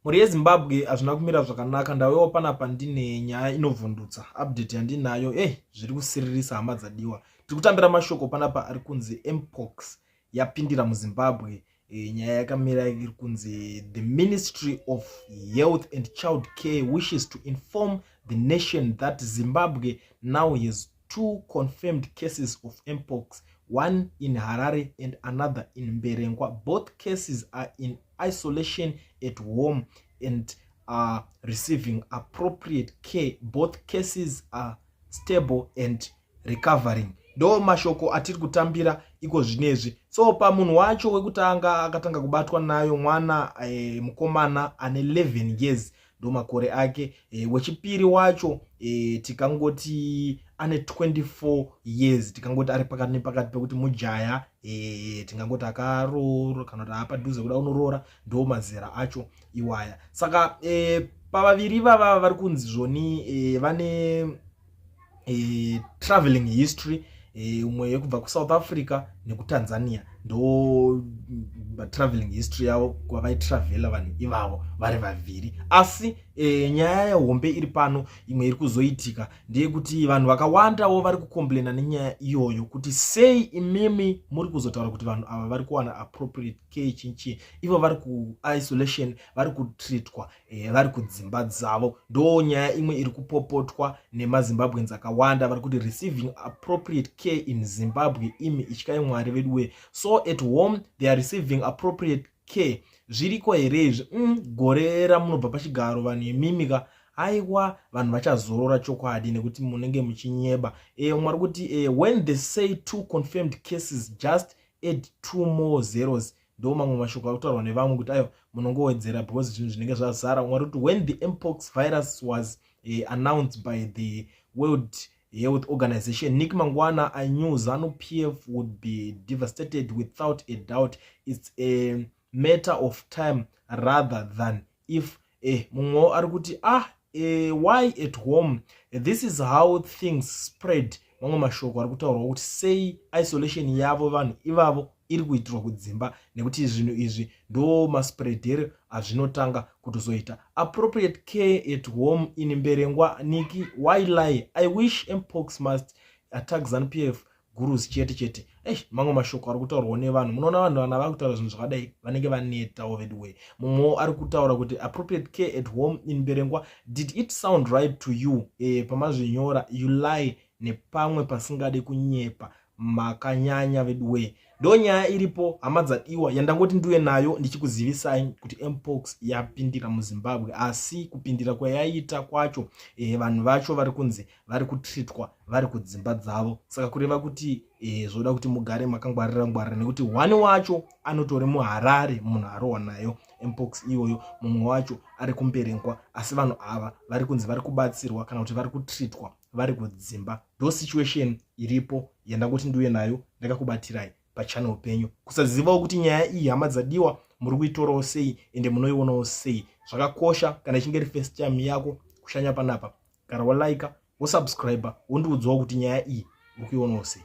Muri yeZimbabwe hazvina kumira zvakanaka. Ndauyawo panapa ndine nyaya inovhundutsa. Update yandinayo zviri kusiririsa hama dzadiwa. Tiri kutambira mashoko panapa ari kunzi Mpox yapindira muZimbabwe. Nyaya yakamira iri kunzi the Ministry of Health and Child Care wishes to inform the nation that Zimbabwe now has 2 confirmed cases of Mpox, one in Harare and another in Mberengwa. Both cases are in isolation at home and are receiving appropriate care. Both cases are stable and recovering. Ndo mashoko atiri kutambira iko zvinezvi. So pamunhu wacho wekutanga akatanga kubatwa nayo mwana mukomana ane 11 years ndo makore ake. Wechipiri wacho tikangoti ane 24 years, tikangoti ari pakati nepakati pekuti mujaya, tingangoti akaroora kana kuti apadhuze kuda unoroora, ndo mazera acho iwaya. Saka pavaviri vava vari kunzi zvoni vane traveling history, umwe yekubva kuSouth Africa nekuTanzania, ndo traveling history yavo kwavaitravela vanhu ivavo vari vaviri. Asi nyaya yehombe iri pano imwe iri kuzoitika ndeyekuti vanhu vakawandawo vari kukomplaina nenyaya iyoyo kuti sei imimi muri kuzotaura kuti vanhu ava vari kuwana appropriate care chinchi, ivo vari ku-isolation, vari kutreatwa, vari kudzimba dzavo. Ndo nyaya imwe iri kupopotwa nemaZimbabweans akawanda vari kuti receiving appropriate care in Zimbabwe imi ityai Mwari vedu we. So at home they are receiving appropriate care. Zviriko here izvi? Gore ramunobva pachigaro vanhu imimika aiwa vanhu vachazorora chokwadi nekuti munenge muchinyeba. Mwari kuti when they say 2 confirmed cases just add 2 more zeros. Ndo mamwe mashoko akutaurwa nevamwe kuti ayo munongowedzera because zvinhu zvinenge zvazara. Mwari kuti when the Mpox virus was announced by the World Health Organization, Nick Mangwana, I knew ZANU-PF would be devastated without a doubt. It's a matter of time rather than if. Mumwe ari kuti why at home? This is how things spread. Mamwe mashoko ari kutaurwa kuti sei isolation yavo vanhu ivavo iri kuitirwa kudzimba nekuti zvinhu izvi ndo maspreadere azvinotanga kutozoita. Appropriate care at home in Mberengwa. Niki, why lie? I wish Mpox must attack ZANU-PF gurus chete chete. Mamwe mashoko ari kutaurwa nevanhu. Munoona vanhu vana vari kutaura zvinhu zvakadai vanenge vaneta already way. Mumwe ari kutaura kuti appropriate care at home in Mberengwa. Did it sound right to you? Pamazvinyora you lie nepamwe pasingade kunyepa makanyanya vedu we. Ndo nyaya iripo hama dzadiwa yandangoti ndiwe nayo ndichikuzivisai kuti Mpox yapindira muZimbabwe. Asi kupindira kwayaita kwacho vanhu vacho vari kunzi vari kutreatwa vari kudzimba dzavo. Saka kureva kuti zvoda kuti mugare makangwarira ngwarira nekuti wani wacho anotori muHarare munhu arowa nayo Mpox iyoyo, mumwe wacho ari kuMberengwa. Asi vanhu ava vari kunzi vari kubatsirwa kana kuti vari kutreatwa vari kudzimba. Ndo situation iripo yandangoti ndiwe nayo ndakakubatirai pachannel penyu. Kusazivawo kuti nyaya iyi hama dzadiwa muri kuitorawo sei ende munoionawo sei. Zvakakosha kana ichinge iri first time yako kushanya panapa, gara walike, wosubscribe, wondiudzawo kuti nyaya iyi uri kuionawo sei.